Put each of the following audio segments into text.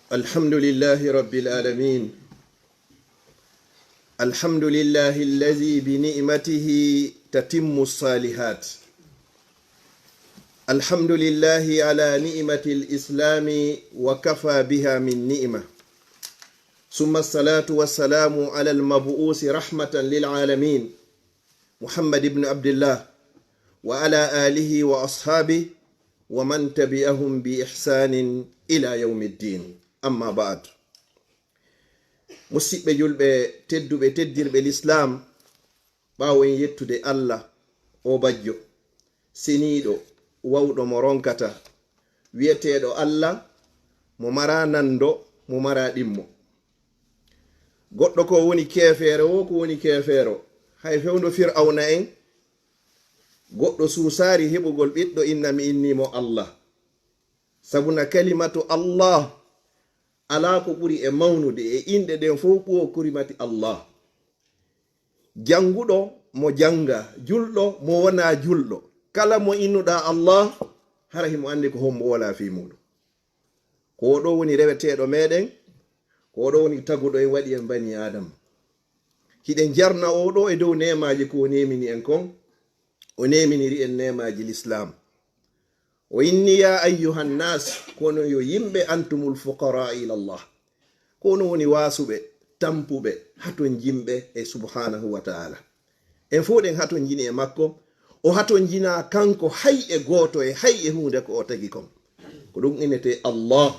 الحمد لله رب العالمين. الحمد لله الذي بنعمته تتم الصالحات. الحمد لله على نعمة الإسلام وكفى بها من نعمة. ثم الصلاة والسلام على المبعوث رحمة للعالمين محمد بن عبد الله وعلى آله وأصحابه ومن تبعهم بإحسان إلى يوم الدين. amma ba'd. Musidɓe julɓe tedduɓe teddirɓe l'islam, ɓawoen yettude Allah o bajjo seniiɗo wawɗo mo ronkata, wiyeteeɗo Allah mo mara nando mo mara ɗimmo. Goɗɗo ko woni kefeere wo ko woni kefeero hay fewndo fir'auna en, goɗɗo suusaari heɓugol ɓiɗɗo inna mi innimo Allah, sabuna kalimatu Allah ala ko ɓuri e mawnude e inɗe ɗen fof ɓuwo kurimati Allah. janguɗo mo janga, julɗo mo wona julɗo, kala mo innuɗa Allah hara himo andi ko hombo wala fi muɗum. Ko ɗo woni reweteɗo meɗen, ko ɗo woni taguɗo en waɗi en bani adama. Hiɗen jarna oɗo e dow nemaji ko o nemini en kon, o neminiri en nemaji l'islam. O inni ya ayyuhan nas, kono yo yimɓe antumul fuqara ila Allah, kono woni wasuɓe tampuɓe haton jimɓe e subhanahu wa ta'ala. En foɗen haton jini e makko, o haton jina kanko hay e goto e hay e hunde ko o tagi kon. Ko ɗum inete Allah,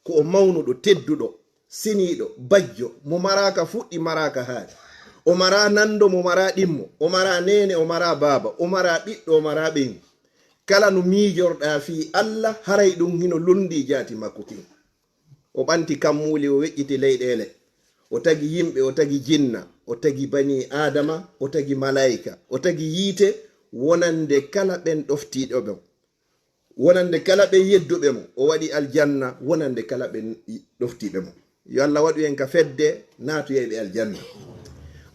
ko o mawnuɗo tedduɗo seniɗo bajjo mo maraka fuɗɗi maraka haadi, o mara nando mo mara ɗimmo, o mara nene o mara baba, o mara ɓiɗɗo o mara ɓen. Kala no miijorɗa fi Allah haray ɗum hino lundi jaati makko kin. O ɓanti kammuli, o weƴƴiti leyɗele, o tagi yimɓe, o tagi jinna, o tagi bani adama, o tagi malaika, o tagi yiite, wonande kala ɓen ɗoftiɗo ɓe, wonande kala ɓen yedduɓe mo. O waɗi aljanna wonande kala ɓen ɗoftiɓe mo. Yo Allah waɗu en ka fedde naatoyeɓe aljanna.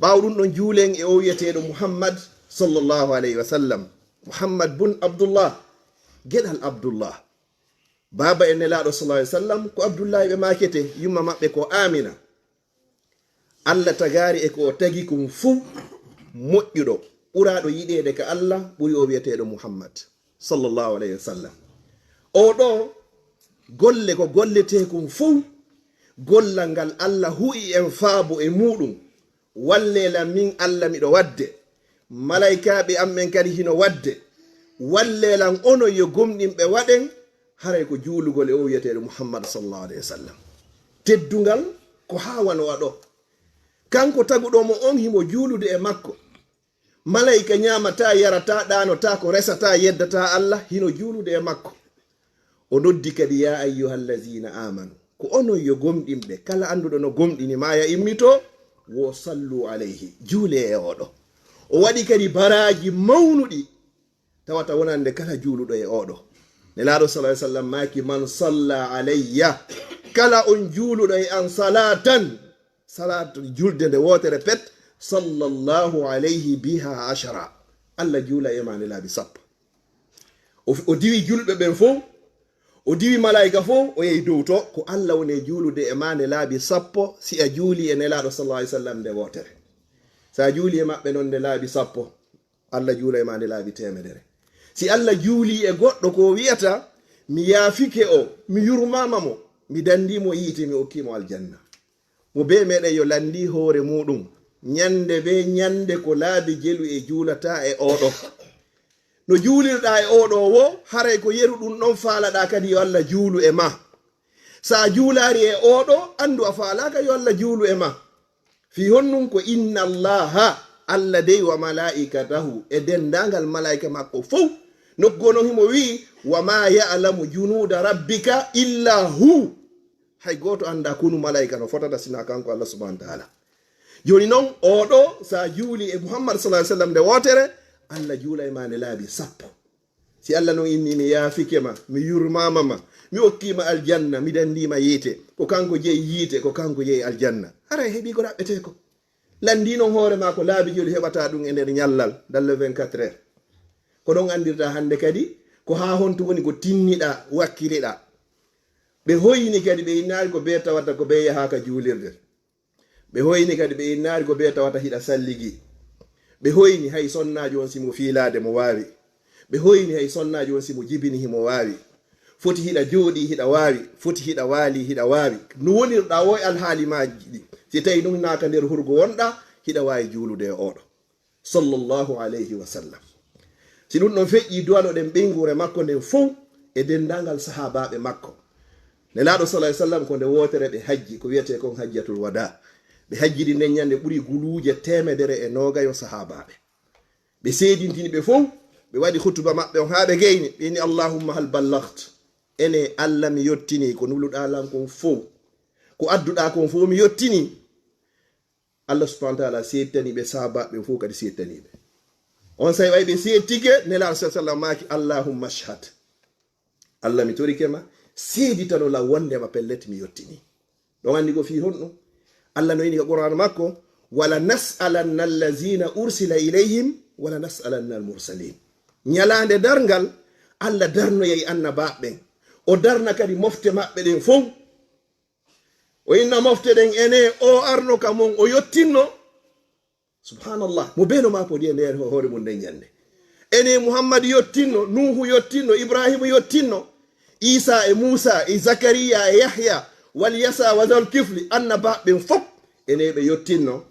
ɓawo ɗum ɗon juulen e o wiyeteɗo Muhammad sallallahu alayhi wa sallam, Muhammad bun Abdullah, geɗal Abdullah, baba en nelaɗo sallallahu alaihi wasallam ko Abdullah ɓe makete, yumma maɓɓe ko Amina. Allah tagari e ko o tagi kum fuu moƴƴuɗo ɓuraɗo yiɗede ka Allah ɓuri o wiyeteɗo Muhammad sallallahu alaihi wasallam. O ɗo golle ko gollete kum fuu, gollal ngal Allah hu'i en faabo e muɗum. Wallelam min Allah miɗo wadde, malaikaɓe ammen kadi hino wadde, wallelan onon yo gomɗinɓe waɗen, haray ko juulugol e o wiyeteɗo Muhammad sallallahu alaihi wasallam. Teddungal ko hawano waɗo, kanko taguɗomo on himo juulude e makko. Malaika ñamata, yarata, ɗanota, ko resata, yeddata Allah, hino juulude e makko. O noddi kadi ya ayyuhallazina amanu, ko onon yo gomɗinɓe, kala anduɗo no gomɗini ma ya immito, wo sallu alayhi, juule e oɗo. O waɗi kadi baraji mawnuɗi tawata wonande kala juuluɗo e oɗo. Nelaɗo sallallahu alaihi wasallam maki, man salla alayya, kala on juuluɗo e an salatan, salatu julde nde wotere pet, sallallahu alayhi biha ashara, Allah juula e ma nelaɓi sappo. O diwi julɓe ɓen fof, o diwi malaika fof, o yehi dow to ko Allah woni juulude e ma nelaɓi sappo si a juuli e nelaɗo sallallahu alaihi wasallam nde wotere. Sa juuli e maɓɓe noon nde laabi sappo, Allah juula e ma nde laabi temedere. Si Allah juuli e goɗɗo ko wiyata mi yaafike o, mi yurmama mo, mi dandimo yiite, mi okkimo aljanna. Mo be meɗen yo landi hoore muɗum nyande be nyande ko laabi jelu e juulata e oɗo. No juulirɗa e oɗo wo, haray ko yeru ɗum ɗon faalaɗa kadi yo Allah juulu e ma. Sa juulari e oɗo, andu a faalaka yo Allah juulu e ma. Fi honnum ko inna Allaha, Allah dey wa malaikatahu, e dendangal malaika makko fof. Nokkono himo wi wa ma ya'lamu junuda rabbika illa hu, hay goto anda kunu malaika no fotata sina kanko Allah subhanahu wa ta'ala. Joni non oɗo sa juuli e Muhammad sallallahu alaihi wasallam nde wotere, Allah juula e ma ne laabi sappo. Si Allah non inni mi yaafike ma, mi yurmama ma, mi okkima aljanna, mi dandima yiite, ko kanko jeyi yiite, ko kanko jeyi aljanna, haray heɓi ko raɓɓete ko. Landino hoore ma ko laabi joli heɓata ɗum e nder nyallal dalle 24 heures. Ko ɗon andirta hande kadi ko ha honto woni ko tinniɗa wakkiriɗa. ɓe hoyni kadi ɓe innaari ko be tawata ko be yahaka juulirde, ɓe hoyni kadi ɓe innaari ko be tawata hiɗa salligi, ɓe hoyni hay sonnajo on simo fiilade mo waawi, ɓe hoyni hay sonnajo on simo jibini himo waawi, foti hiɗa jooɗi hiɗa waawi, foti hiɗa waali hiɗa waawi. No wonirɗa o e alhaali maji ɗi, si tawi ɗum naaka nder hurgo wonɗa, hiɗa waawi juulude e oɗo sallallahu alayhi wa sallam. si ɗum ɗon feƴƴi duwanoɗen ɓengure makko nden fof e dendangal sahabaɓe makko. Nelaɗo sallallahu alaihi wasallam ko nde wotere ɓe hajji ko wiyete kon hajjatul wada. Ɓe hajjidi nden nyande ɓuri guluje 120 sahabaɓe. Ɓe seedintini ɓe fof, ɓe waɗi hutuba maɓɓe on haa ɓe gayni, ɓe ni allahumma hal ballagt, ene Allah mi yottini ko nuluɗa lan kon fof, ko adduɗa kon fof mi yottini. Allah subhanahu wa ta'ala seedtani ɓe sahabaɓe fof kadi seedtani ɓe. On say way ɓe seedtike nelaɗo sallallahu alaihi wasallam maki allahumma ashhad, Allah mi torikema seeditano la wondema pellet mi yottini. ɗon andi ko fi honɗum Allah no yini ko Qur'an makko, wala nas'alanna allazina ursila ilayhim wala nas'alanna almursalin. Nyalande darngal Allah darno yey annabaɓe, o darna kadi mofte maɓɓe ɗen fof. O inna mofte ɗen ene o arno ka mon o yottinno. Subhanallah, mo beno ma podi e nder hoore mum nden nyande. Ene Muhammad yottinno, Nuhu yottinno, Ibrahim yottinno, Isa e Musa e Zakariya e Yahya wal yasa wa zal kifli, annabaɓe fof ene ɓe yottinno.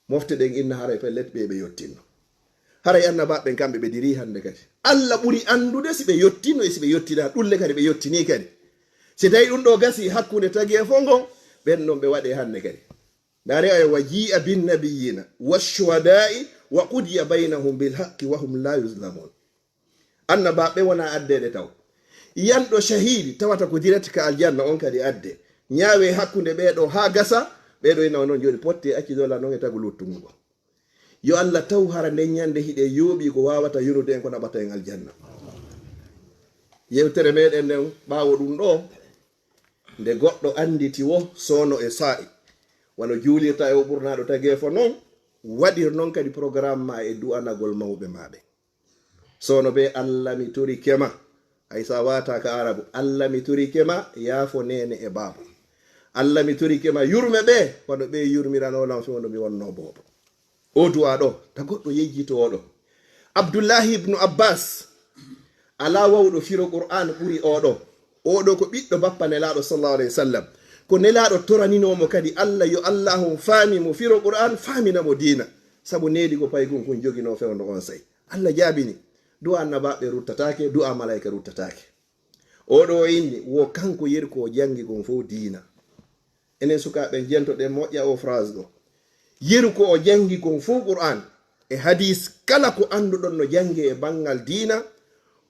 Mofte ɗen inna haray pellet ɓe yottinno. Haray annabaɓe kamɓe ɓe diri hande kadi. Allah ɓuri andude si ɓe yottinno e si ɓe yottina ɗulle kadi ɓe yottini kadi. Si tawi ɗum ɗo gasi hakkunde tagi e fongo, ɓen ɗon ɓe waɗe hande kadi. Dare ay waji'a bin nabiyina washuhada'i wa qudiya bainahum bil haqqi wa hum la yuzlamun. Annabaɓe wona addede taw. Yanɗo shahidi tawata ko dirati ka aljanna on kadi adde. Nyaawe hakkunde ɓeɗo ha gasa, ɓeɗo ina non joni potte accidola non e tagu luttungo. Yo Allah taw hara nden nyande hiɗe yooɓi ko wawata yunude en ko naɓata en aljanna. Yewtere meɗen nden ɓawo ɗum ɗo, nde goɗɗo anditi wo sono e sa'i wano juulirta e o ɓurnaɗo tagefo non, waɗir non kadi programme ma e du'anagol mawɓe maɓe. Sono be Allah mi tori kema, hay sa wata ka arabu, Allah mi tori kema yaafo nene e baba, Allah mi tori kema yurme ɓe wano ɓe yurmiranolam fe wano mi wonno bobo. O du'a ɗo ta goɗɗo yejjito oɗo. Abdullahi ibnu Abbas ala wawɗo firo Qur'an ɓuri oɗo. Oɗo ko ɓiɗɗo bappa nelaɗo sallallahu alaihi wasallam, ko nelaɗo toraninomo kadi Allah yo Allahu faami mo firo Qur'an, faaminamo diina, sabu needi ko paygum kon jogino fewndo on sey. Allah jaabini du'a annabaɓe ruttatake, du'a malaika ruttatake. Oɗo inni wo kanko yeri ko jangi kon fof diina. Enen sukaɓe jentoɗen moƴƴa o phrase ɗo. Yeru ko o jangi kon fof Qur'an e hadis, kala ko anduɗon no jangi e bangal diina,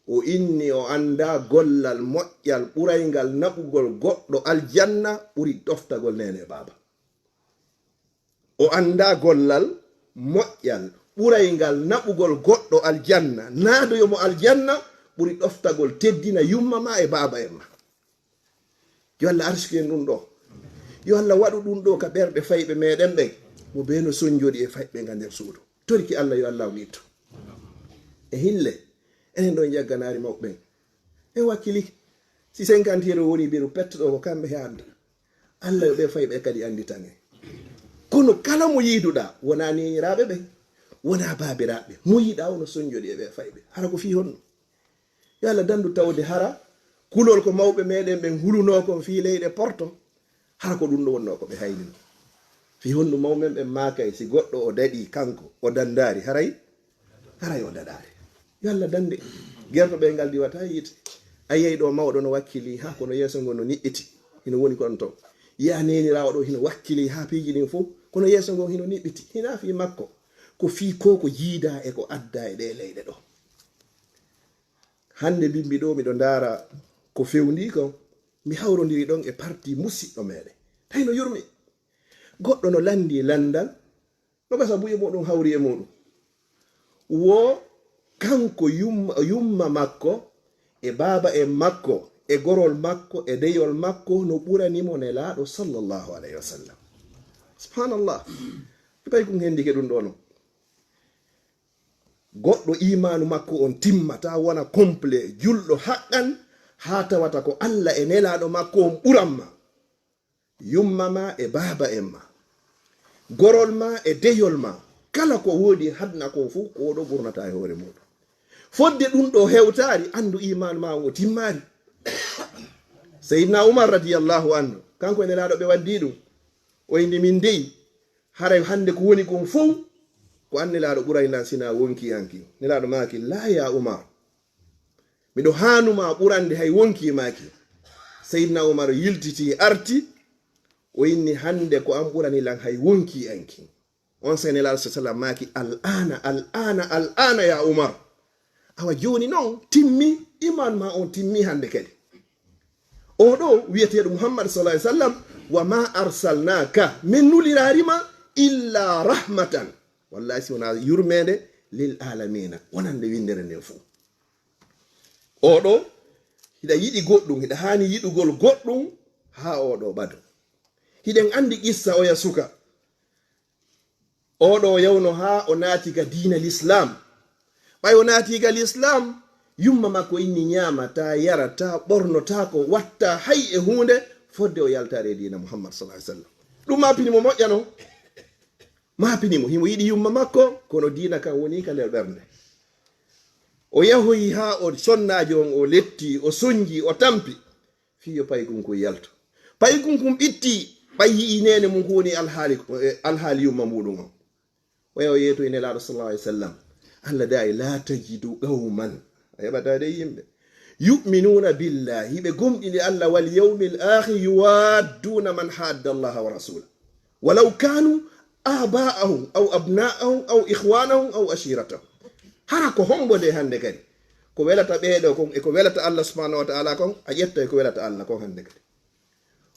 o inni o anda gollal moƴƴal ɓuraygal naɓugol goɗɗo aljanna ɓuri ɗoftagol nene baba. O anda gollal moƴƴal ɓuraygal naɓugol goɗɗo aljanna, naadoyomo aljanna ɓuri ɗoftagol teddina yumma ma e baba en ma. Yo Allah arsuki en ɗum ɗo. Yo Allah waɗu ɗum ɗo ka ɓerɓe fayɓe meɗen ɓen, mo beno soñjoɗi e fayɓe nga nder suudu. Toriki Allah yo Allah witto. E hille enen ɗon jagganari mawɓen en wakkili si 50 euro woni biru pettoɗo ko kamɓe heanda, Allah yo ɓe fayɓe kadi anditan en. Kono kala mo yiiduɗa wona neniraɓe ɓe, wona babiraɓe, mo yiɗa wono soñjoɗi e ɓe fayɓe. Hara ko fi honno yo Allah dandu tawde hara kulol ko mawɓe meɗen ɓen huluno kon fi leyɗe porto, hara ko ɗum ɗo wonno ko ɓe haynino. Fi honno mawmen ɓen makay si goɗɗo o daɗi kanko o dandari haray o daɗare. Yo Allah dande gerto ɓe ngal diwata yite. A yeyi ɗo mawɗo no wakkili ha kono yeeso ngo no niɓɓiti hino woni kon to. Yiya nenirawo ɗo hino wakkili ha piiji ɗin fof kono yeeso ngo hino niɓɓiti. Hina fi makko ko fi ko jiida e ko adda e ɗe leyɗe ɗo. Hande bimbi ɗo miɗo ndara ko fewndi ko mi hawrodiri ɗon e parti musidɗo meɗen. Tawi no yurmi goɗɗo no landi landal no gasa buye muɗum hawri e muɗum wo kanko yumma makko e baba en makko e gorol makko e deyol makko no ɓuranimo nelaɗo sallallahu alaihi wasallam. Subhanallah, pay ko hendike ɗum ɗo no goɗɗo imanu makko on timmata wona complet julɗo haqqan hata wata ko Allah e nelaɗo makko on ɓuranma, yumma ma e baba en ma, gorol ma e deyol ma, kala ko wodi hadna ko fu ko oɗo ɓurnata e hoore muɗum. Fodde ɗum ɗo hewtari andu iman ma o timmari. Sayyidina Umar radiyallahu anhu kanko e nelaɗo ɓe waddi ɗum, o indi min dey haray hande ko woni kon fof ko an nelaɗo ɓurayna sina wonki yanki. Nelaɗo maki la ya Umar, miɗo hanuma ɓurande hay wonki maki. Sayyidina Umar yiltiti arti o inni hande ko an ɓurani lan hay wonki yanki. On sai nelaɗo sallam maki al'ana ya Umar, awa joni noon timmi, iman ma on timmi hande kadi. Oɗo wiyeteɗo Muhammad sallallahu alaihi wasallam, wa ma arsalnaka min nulirarima illa rahmatan, wallahi si wona yurmede lil alamina, wonande windere nden fu. Oɗo hiɗa yiɗi goɗɗum, hiɗa hani yiɗugol goɗɗum ha oɗo ɓado. Hiɗen andi qissa oya suka, oɗo yawno ha o naati ga dina l'islam. ɓay o naati ga l'islam, yumma makko inni nyamata, yarata, ɓornota ko watta hay e hunde fodde o yaltare dina Muhammad sallallahu alaihi wasallam. Ɗum mapinimo moƴƴano, mapinimo, himo yiɗi yumma makko, kono dina kan woni ka nder ɓernde. O yahoyi ha o sonnaji on, o letti, o soñji, o tampi, fiyo paygum ko yalto. Paygum kum ɓitti, ɓay yi nene mum ko woni alhaali yumma muɗum on. O yaho yeeto e nelaɗo sallallahu alaihi wasallam, Allah da'i la tajidu qauman, a heɓata de yimɓe, yu'minuna billahi, hiɓe gomɗini Allah wal yawmil akhir, yuwadduna man hadda Allah wa rasula walau kanu aba'ahum aw abna'ahum aw ikhwanahum aw ashiratahum. Hara ko hombo de hande kadi ko welata ɓeeɗo kon e ko welata Allah subhanahu wa ta'ala kon, a ƴetta e ko welata Allah kon hande kadi.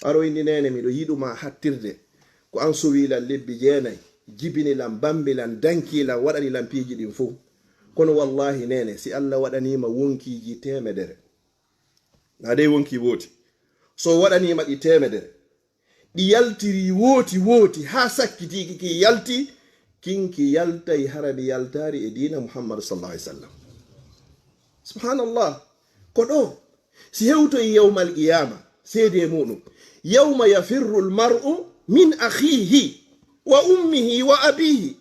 Aro indi nene miɗo yiɗuma hattirde ko an sowilan lebbi jeenayi, jibinilan, bambilan, dankilan, waɗanilan piiji ɗin fof. Kono wallahi nene si Allah waɗanima wonkiji temedere, na dai wonki woti, so waɗanima ɗi temedere, ɗi yaltiri woti ha sakkitiki ki yalti, kinki yaltai harabi yaltari e dina Muhammad sallallahu alaihi wasallam. Subhanallah. Ko ɗo si hewto e yawmal qiyama seede muɗum, yawma yafirru al-mar'u min akhihi wa ummihi wa abihi.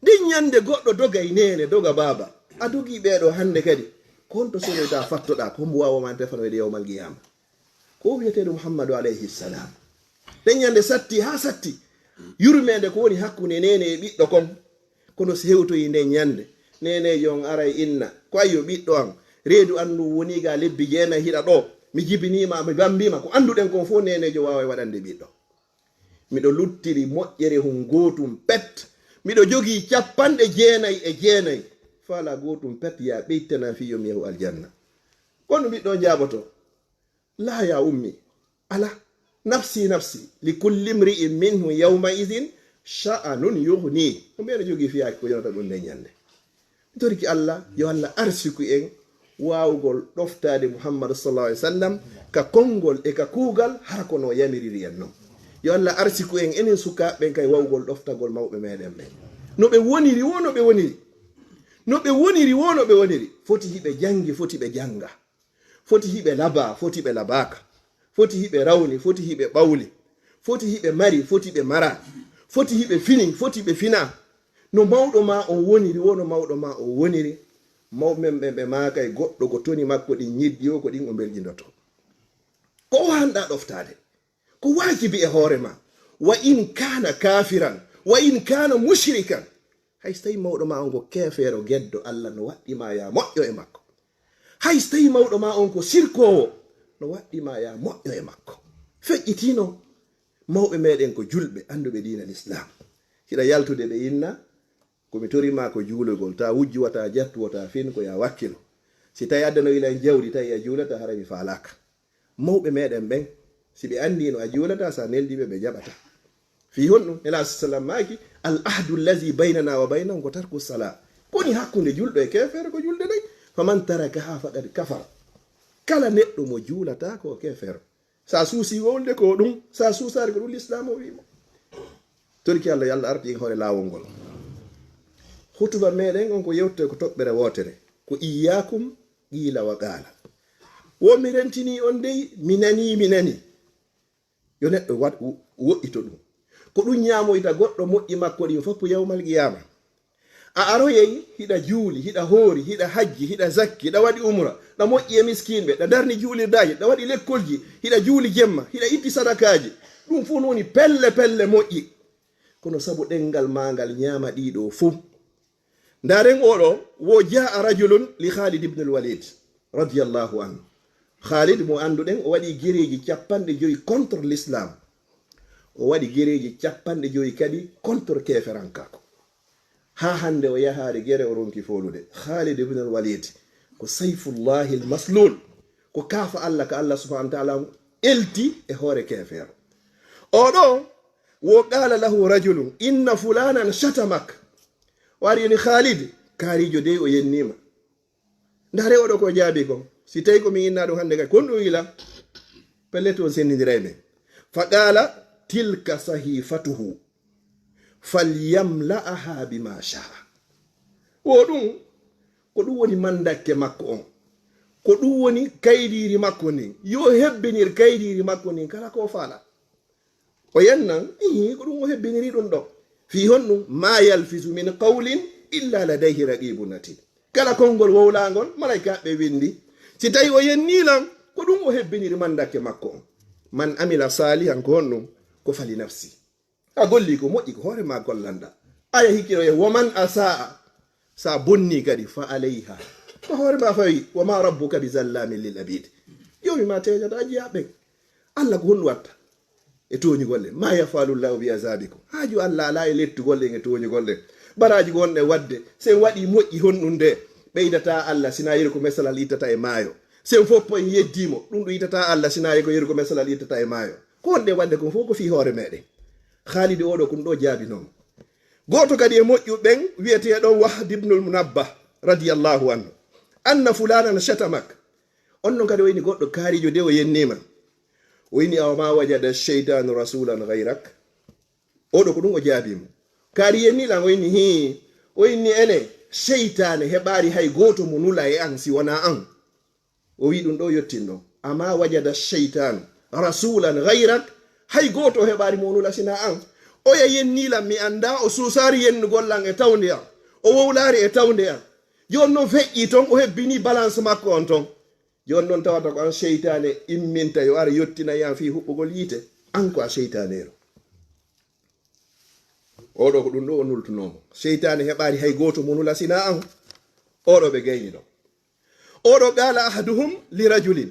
Din nyande goɗɗo doga nene, doga baba, a dogi ɓeɗo hande kadi, konto sonoyta fattoɗa ko mbo wawama tefano e yawmal qiyama. Ko wiyeteɗo Muhammadu alayhi salam, den nyande satti ha satti, yurmede ko woni hakkunde nene e ɓiɗɗo kon. Kono si hewtoyi nde nyande, nene jon aray inna ko ayyo ɓiɗɗo an, reedu andu woni ga lebbi jeenayi hiɗa ɗo, mi jibinima, mi bambima, ko anduɗen kon fof nenejo wawa waɗande ɓiɗɗo. Miɗo luttiri moƴƴere hun gotum pet, miɗo jogi 99 fala gotum pet, ya ɓeytana fiyo mi yahu aljanna. Kono ɓiɗɗo jaboto, la ya ummi, ala, nafsi nafsi, li kulli imri'in minhu yawma idhin sha'anun yughni. Ko ɓeɗo jogi fiyaki ko yonata ɗum nde nyande. Torki Allah, yo Allah arsiku en wawgol ɗoftade Muhammad sallallahu alaihi wasallam ka kongol e ka kugal har kono yamiriri en non. Yo Allah arsiku en enen sukaɓe kay wawgol ɗoftagol mawɓe meɗen ɓe, no ɓe woniri wo no ɓe woniri, no ɓe woniri wo no ɓe woniri. Foti hiɓe jangi, foti ɓe janga, foti hiɓe laba, foti ɓe labaka, foti hiɓe rawni, foti hiɓe ɓawli, foti hiɓe mari, foti ɓe mara, foti hiɓe fini, foti ɓe fina. No mawɗo ma on woniri wo no mawɗo ma on woniri. Mawɓe ɓe maka e goɗɗo ko toni makko ɗin ñiddi o ko ɗin o belƴindoto. Ko hanɗa ɗoftade ko wajibi e hoore ma, wa in kana kafiran wa in kana mushrikan. Hay so tawi mawɗo ma on ko kefeero geddo Allah, no waɗɗima ya moƴƴo e makko. Hay so tawi mawɗo ma on ko sirkowo, no waɗɗima ya moƴƴo e makko. Feƴƴitino mawɓe meɗen ko julɓe anduɓe dina l'islam, hiɗa yaltude ɓe inna komi torima ko juulugol, ta wujji wata jattu wata fin ko ya wakkilo. Si tawi addano ila jawdi tawi a juulata harami falaka. Mawɓe meɗen ɓen si ɓe andi no a juulata, sa neldiɓe ɓe jaɓata. Fi honɗum ela sallam maki al ahdu allazi baynana wa baynahum ko tarku sala. Koni hakkunde julɗo e kefere ko julde ɗay. Faman tarakaha faqad kafara. Kala neɗɗo mo juulata ko kefere. Sa suusi wolde ko ɗum, sa suusare ko ɗum l'islam o wimo. Torki Allah, yalla arti hoore lawol ngol. Hutuba meɗen on ko yewte ko toɓɓere wotere, ko iyyakum qila wa qala. wo mi rentini on dey minani yo neɗɗo wat wo'ito ɗum ko ɗum ñaamoyta goɗɗo moƴƴi makko ɗin fof yawmal qiyama a aroyey hiɗa juuli hiɗa hoori hiɗa hajji hiɗa zakki hiɗa waɗi umra ɗa moƴƴi e miskinɓe ɗa darni juulirdaji ɗa waɗi lekkolji hiɗa juuli jemma hiɗa itti sadakaji ɗum fof woni pelle moƴƴi kono sabu ɗengal mangal ñaama ɗiɗo fof ndaren oɗo wo jaa rajulun li Khalid ibn al-Walid radiyallahu anhu Khalid mo anduɗen o waɗi guereji 50 contre l'islam o waɗi guereji 50 kadi contre keferankako ha hande o yahaari gere o ronki folude Khalid ibn al-Walid ko sayfullahi al-maslul ko kafa Allah ka Allah subhanahu wa ta'ala elti e hore kefero oɗo wo qala lahu rajulun inna fulanan shatamak wari ni Khalid kaarijo de o yennima ndare oɗo ko jaabi ko si tawi ko mi inna ɗum hande kay kon ɗum wila pelleto on sendidirayɓe fa qala tilka sahifatuhu falyamla'aha bima sha'a o ɗum ko ɗum woni mandakke makko on ko ɗum woni kaydiri makko nin yo hebbinir kaydiri makko nin kala ko faala o yennan ko ɗum o hebbiniri ɗum ɗo fi honɗum ma yalfisu min qawlin illa ladayhi raqibun atid kala konngol wowlangol malaikaɓe windi si tawi o yennilan ko ɗum o hebbiniri mandakke makko on man amila salihan ko honɗum ko fali nafsi a golli ko moƴƴi ko hoore ma gollanda aya hikkiro ye woman asaa sa bonni kadi fa alayha ko hoore ma fawi wama rabbuka bi zallamin lil abid yomi ma tejata jiyaɓen Allah ko honɗum watta e toñugolle ma yafalullahu bi azabikum haaju Allah ala e lettugollen e toñugolle baraji gonɗe wadde sen waɗi moƴƴi honɗum nde ɓeydata Allah sina yeri ko mesalal ittata e maayo sen foppo en yeddimo ɗum ɗo ittata Allah sina yeri ko mesalal ittata e maayo ko wonde wadde ko fof ko fi hoore meɗen Khalid oɗo kun ɗo jaabi noon goto kadi e moƴƴuɓen wiyeteɗon Wahb ibn al-Munabbah radiyallahu anhu anna fulanan shatamak on non kadi wayni goɗɗo kaarijo de o yennima wayni aw ma wajada shaytanu rasulan ghayrak oɗo ko ɗum o jaabimo kaari yennilan wayni ene sheytane heɓari hay goto mo nula e an si wona an o wi ɗum ɗo yettinɗo ama wajada shaytanu rasulan ghayrak hay goto heɓari mo nula sina an oya yennilan mi anda o susari yennugollan e tawde an o wowlari e tawde an jon noon feƴƴi ton o hebbini balance makko on ton jon noon tawata ko an sheytane imminta yo ara yottina yan fi huɓɓugol yiite an ko a sheytanero oɗo ko ɗum ɗo o nultunomo sheytane heɓari hay goto mo nula sina an oɗo ɓe gayni ɗo oɗo qala ahaduhum li rajulin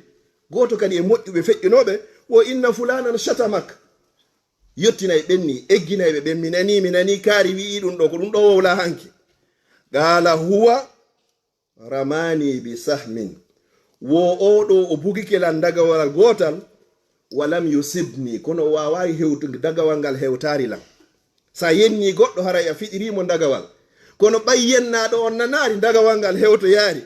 goto kadi e moƴƴuɓe feƴƴinoɓe wo inna fulanan shatamak yottinay ɓenni egginayɓe ɓen mi nani kaari wi'i ɗum ɗo ko ɗum ɗo wowla hanki qala huwa ramani bi sahmin wo oɗo o bugikelan dagawal gotal walam yusibni kono o wawawi hewtude dagawal ngal hewtari lan sa yenni goɗɗo haray a fiɗirimo dagawal kono ɓay yennaɗo on nanari dagawal ngal hewto yaari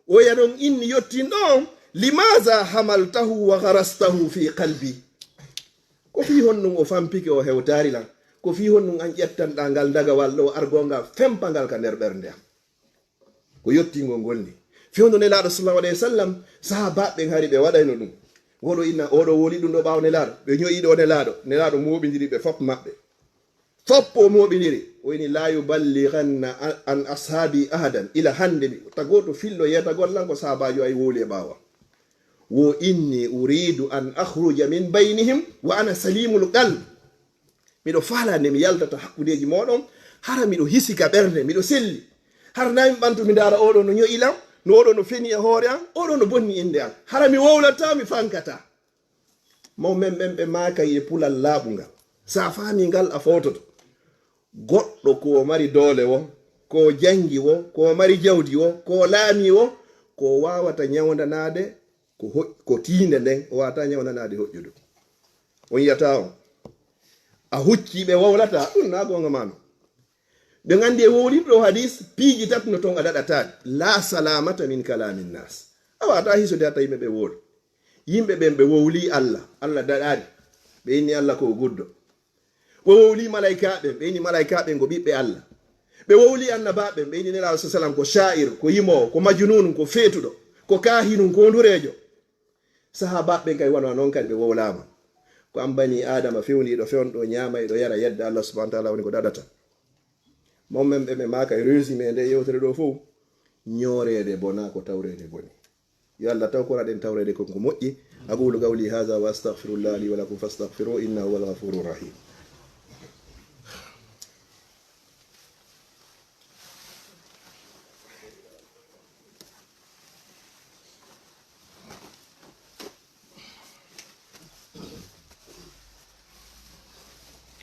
o ya ɗon inni yottinɗo on limaza hamaltahu wa gharastahu fi qalbi ko fi honnum o fampike o hewtari lan ko fi honnum an ƴettanɗa ngal dagawal ɗo argongal fempangal ka nder ɓernde am ko yottingol ngolni fewndo nelaɗo sallallahu alayhi wa sallam sahabaɓen hari ɓe waɗayno ɗum woɗo inna oɗo woli ɗum ɗo ɓaw nelaɗo ɓe ñoyiɗo nelaɗo moɓidiri ɓe fop maɓɓe foppo moɓidiri o ini la yuballighanna an ashabi ahadan ila hande mi tagoto fillo yetagol lan ko sahabajo ay woli e ɓawa wo inni uridu an akhruja min baynihim wa ana salimul qalb miɗo falande mi yaldata hakkudeji moɗon hara miɗo hisika ɓernde miɗo selli har nami ɓantu mi dara oɗo no ñoyilam no oɗo no feni e hoore an oɗo no bonni inde an hara mi wowlata mi fankata maw men ɓen ɓe makayi e pulal laaɓugal sa faami ngal a fototo goɗɗo ko mari doole wo ko jangi wo ko mari jawdi wo ko laami wo ko wawata ñawdanade ko tiinde nden o wata ñawdanade hoƴƴudu on yiyata on a hucciɓe wowlata ɗum na gonga mano ɓe gandi e wowliɗo hadis piiji tati no ton a daɗatade la salamata min kalamin nas a wata hisude hatta yimɓe ɓe wooɗi yimɓe ɓen ɓe wowli Allah daɗari ɓe inni Allah ko guddo ɓe wowli malaikaɓe ɓe inni malaikaɓe go ɓiɓɓe Allah ɓe wowli annabaɓe ɓe inni nelaɗo sallam ko sha'ir ko yimowo ko majnun ko feetuɗo ko kahinum ko ndurejo sahabaɓe kay wona noon kadi ɓe wowlama ko an bani adama fewniɗo fewnoɗo ñama eɗo yara yedda Allah subhanahu wa ta'ala woni ko ɗaɗata mommen ɓe ɓe maka résumé nde yewtere ɗo fof ñorede bona ko tawrede boni yo Allah taw koraɗen tawrede konko moƴƴi aqulu qawli hadha wa astaghfirullah li wa lakum fastaghfiruhu innahu huwal ghafurur rahim.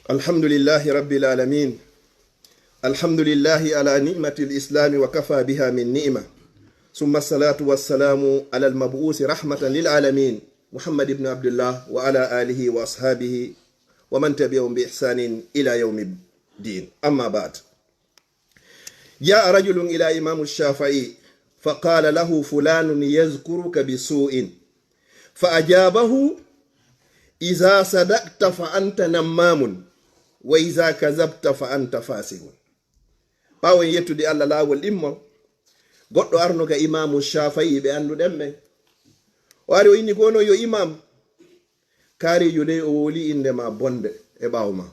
الحمد لله رب العالمين الحمد لله على نعمة الإسلام وكفى بها من نعمة ثم الصلاة والسلام على المبعوث رحمة للعالمين محمد بن عبد الله وعلى آله وأصحابه ومن تبعهم بإحسان إلى يوم الدين. أما بعد، جاء رجل إلى إمام الشافعي فقال له فلان يذكرك بسوء فأجابه إذا صدقت فأنت نمام وإذا كذبت فأنت فاسق. ɓawo en yettude Allah laawol ɗimmo, goɗɗo arnoga imamu Shafi'i ɓe anduɗen ɓe o ari o inni kono yo imam kaarijo nde o woli inde ma bonde e ɓawo ma.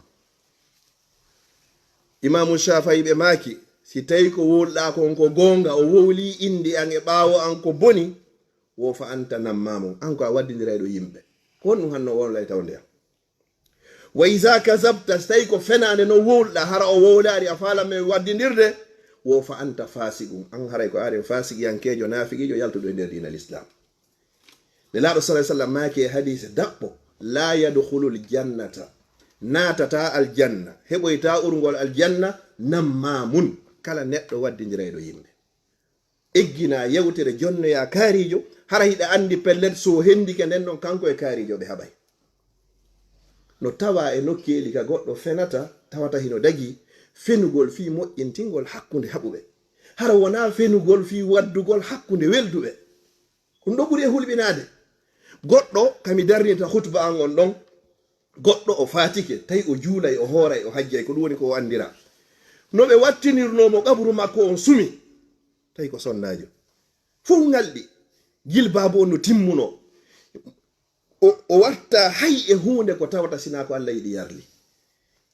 Imamu Shafi'i ɓe maaki si tawi ko wolɗa kon ko gonga o wowli indi an e ɓawo an ko boni wo fa anta nammamo, an ko a waddindirayɗo yimɓe ko honɗum hanno wonlay tawde. Wa iza kazabta, tawi ko fenande no wowlɗa hara o wowlari a falame waddidirde wo fa anta fasiqum, an haray ko ari fasiqiyankejo nafiqijo yaltuɗo e nder dina l'islam. Nelaɗo sallallahu alaihi wasallam maaki e hadise daɓɓo la yadkhulul jannata, natata aljanna heɓoyta urgol aljanna nammamun, kala neɗɗo waddidirayɗo yimɓe. Eggina yewtere jonnoya kaarijo hara hiɗa andi pellet so hendike nden ɗon kanko e kaarijo ɓe haɓay. No tawa e nokkeli ka goɗɗo fenata tawata hino dagi fenugol fi moƴƴintingol hakkunde haɓuɓe, hara wona fenugol fi waddugol hakkunde welduɓe. Ɗum ɗo ɓuri e hulɓinade. Goɗɗo kami darnita hutba an on ɗon, goɗɗo o fatike tawi o juulay o hooray o hajjay, ko ɗum woni ko o andira. No ɓe wattinirnomo qabru makko on sumi tawi ko sonnajo fof ngalɗi jilbabu on no timmuno, o watta hay e hunde ko tawata sina ko Allah yiɗi yarli.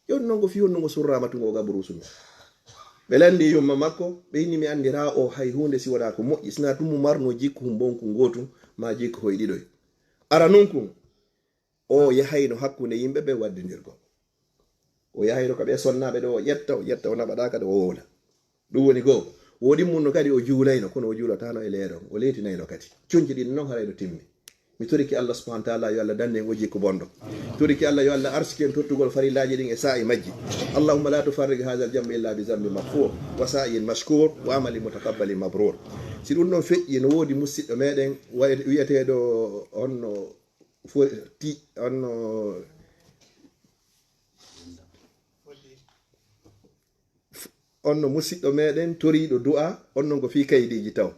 Yon nongo fi honnungo surrama tungo gabru sumi ɓe landi yumma makko ɓe inni mi andira o hay hunde si wona ko moƴƴi, sina tum marno jikku hum bonku gotum ma jikku hoy ɗiɗoy. Ara nunkun o yahayno hakkunde yimɓe ɓe waddidirgo, o yahayno ko ɓe sonnaɓe ɗo o ƴetta o naɓaɗa kadi o wowla. ɗum woni goo. Woɗi munno kadi o juulayno kono o juulatano e leeɗon, o leetinayno kadi coñci ɗin noon harayno timmi. Mi toriki Allah subhanahu wa ta'ala yo Allah dande en o jikku bonɗo, toriki Allah yo Allah arsiki en tottugol farillaji ɗin e sa'i majji. Allahumma la tufarrig hadha al-jamma illa bi zambi maghfur wa sa'in mashkur wa amali mutakabbalin mabrur. Si ɗum ɗon feƴƴi no woodi musidɗo meɗen wiyeteɗo onno musidɗo meɗen toriɗo du'a, onnon ko fi kaydiji taw